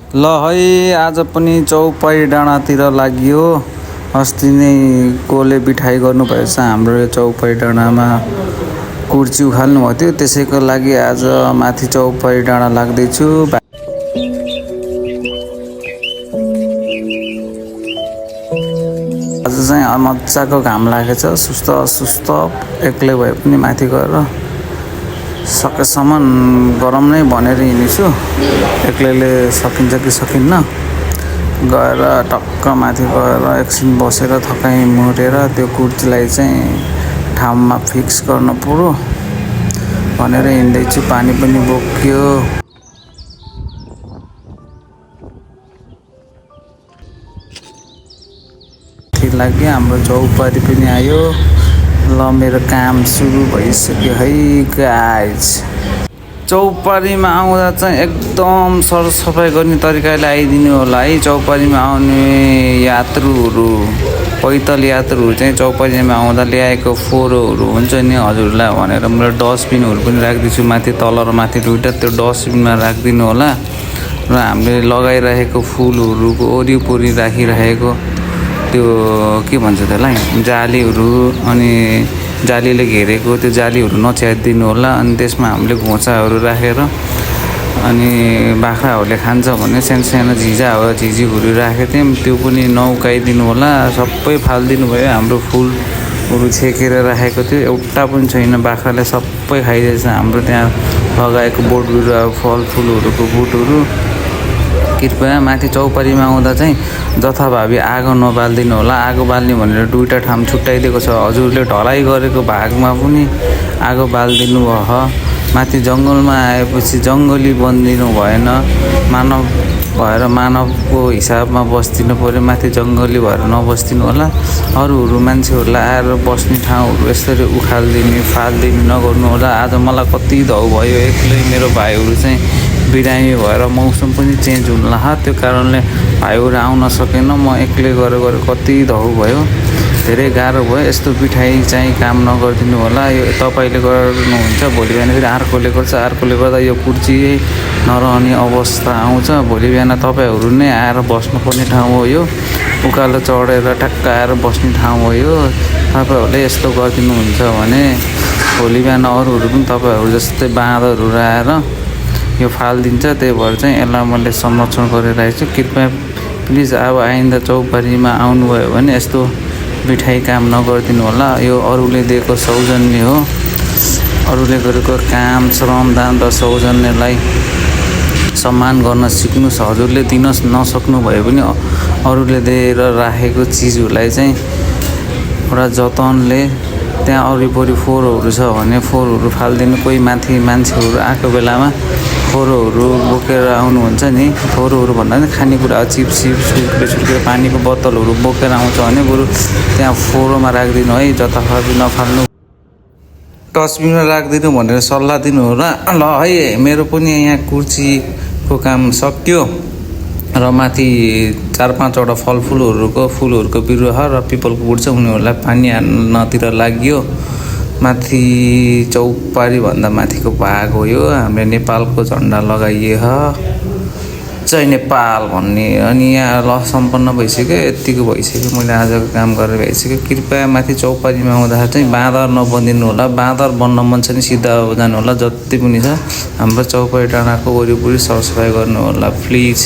ल है आज पनि चौपाई डाँडातिर लागियो। अस्ति नै कोले बिठाइ गर्नुभएछ हाम्रो यो चौपाई डाँडामा कुर्ची उखाल्नु भएको थियो, त्यसैको लागि आज माथि चौपाई डाँडा लाग्दैछु। आज चाहिँ मजाको घाम लागेछ, सुस्त एक्लै भए पनि माथि गएर सकेसम्म गरम नै भनेर हिँड्छु। एक्लैले सकिन्छ कि सकिन्न, गएर टक्क माथि गएर एकछिन बसेर थकाइ मुरेर त्यो कुर्तीलाई चाहिँ ठाउँमा फिक्स गर्नु पर्यो भनेर हिँड्दैछु। पानी पनि बोक्यो। त्यही लागि हाम्रो चौपारी पनि आयो। ल मेरो काम सुरु भइसक्यो है गाइज। चौपारीमा आउँदा चाहिँ एकदम सरसफाइ गर्ने तरिकाले आइदिनु होला है। चौपारीमा आउने यात्रुहरू, पैदल यात्रुहरू चाहिँ चौपारीमा आउँदा ल्याएको फोहोरहरू हुन्छ नि हजुरलाई भनेर मैले डस्टबिनहरू पनि राखिदिन्छु माथि तल र माथि दुइटा। त्यो डस्टबिनमा राखिदिनु होला र हामीले लगाइरहेको फुलहरूको वरिपरि राखिरहेको त्यो के भन्छ त्यसलाई, जालीहरू अनि जालीले घेरेको त्यो जालीहरू नच्यादिनु होला। अनि त्यसमा हामीले घोचाहरू राखेर अनि बाख्राहरूले खान्छ भने सानो झिझीहरू राखेको थियौँ, त्यो पनि नउकाइदिनु होला। सबै फालिदिनु भयो। हाम्रो फुलहरू छेकेर राखेको थियो, एउटा पनि छैन। बाख्राले सबै खाइदिएछ हाम्रो त्यहाँ लगाएको बोट बिरुवा फलफुलहरूको बोटहरू। कृपया माथि चौपारीमा आउँदा चाहिँ जथाभावी आगो नबालिदिनु होला। आगो बाल्ने भनेर दुईवटा ठाउँ छुट्याइदिएको छ। हजुरले ढलाइ गरेको भागमा पनि आगो बालिदिनु भयो। माथि जङ्गलमा आएपछि जङ्गली बनिदिनु भएन। मानव भएर मानवको हिसाबमा बस्दिनु पऱ्यो, माथि जङ्गली भएर नबस्दिनु होला। अरूहरू मान्छेहरूलाई आएर बस्ने ठाउँहरू यसरी उखालिदिने फालिदिने नगर्नु होला। आज मलाई कति धौ भयो, एक्लै मेरो भाइहरू चाहिँ बिरामी भएर मौसम पनि चेन्ज हुन लाग्यो, त्यो कारणले भाइहरू आउन सकेन। म एक्लै गरेर कति धौ भयो, धेरै गाह्रो भयो। यस्तो बिठाइ चाहिँ काम नगरिदिनु होला। यो तपाईँले गर्नुहुन्छ, भोलि बिहान फेरि अर्कोले गर्छ, अर्कोले गर्दा यो कुर्ची नरहने अवस्था आउँछ। भोलि बिहान तपाईँहरू नै आएर बस्नुपर्ने ठाउँ हो यो। उकालो चढेर ठ्याक्क आएर बस्ने ठाउँ हो यो। तपाईँहरूले यस्तो गरिदिनुहुन्छ भने भोलि बिहान अरूहरू पनि तपाईँहरू जस्तै बाँदरहरू आएर यो फालिदिन्छ। त्यही भएर चाहिँ यसलाई मैले संरक्षण गरिरहेको छु। कृपया प्लिज अब आइन्दा चौपारीमा आउनुभयो भने यस्तो बिठाइ काम नगरिदिनु होला। यो अरूले दिएको सौजन्य हो। अरूले गरेको काम, श्रमदान र सौजन्यलाई सम्मान गर्न सिक्नुहोस्। हजुरले दिन नसक्नु भयो भने अरूले दिएर राखेको चिजहरूलाई चाहिँ एउटा जतनले त्यहाँ वरिपरि फोहोरहरू छ भने फोहोरहरू फालिदिनु। कोही माथि मान्छेहरू आएको बेलामा फोहोरहरू बोकेर आउनुहुन्छ नि, फोहोरहरू भन्दा पनि खानेकुरा चिप्स कुरकुरे पानीको बोतलहरू बोकेर आउँछ भने बरु त्यहाँ फोहोरमा राखिदिनु है, जताभावी नफाल्नु। डस्टबिनमा राखिदिनु भनेर सल्लाह दिनु होला। ल है मेरो पनि यहाँ कुर्चीको काम सक्यो र माथि 4-5वटा फुलहरूको बिरुवा र पिपलको बोट छ, उनीहरूलाई पानी हाल्नतिर लाग्यो। माथि चौपारी भन्दा माथिको भाग हो यो। हामीले नेपालको झन्डा लगाइए जय नेपाल भन्ने। अनि यहाँ ल सम्पन्न भइसक्यो, यत्तिको भइसक्यो। मैले आजको काम गरेर भइसक्यो। कृपया माथि चौपारीमा आउँदाखेरि चाहिँ बाँदर नबनिदिनु होला। बाँदर बन्न मन छ नि सिधा जानु होला। जति पनि छ हाम्रो चौपारी डाँडाको वरिपरि सरसफाइ गर्नु होला प्लिज।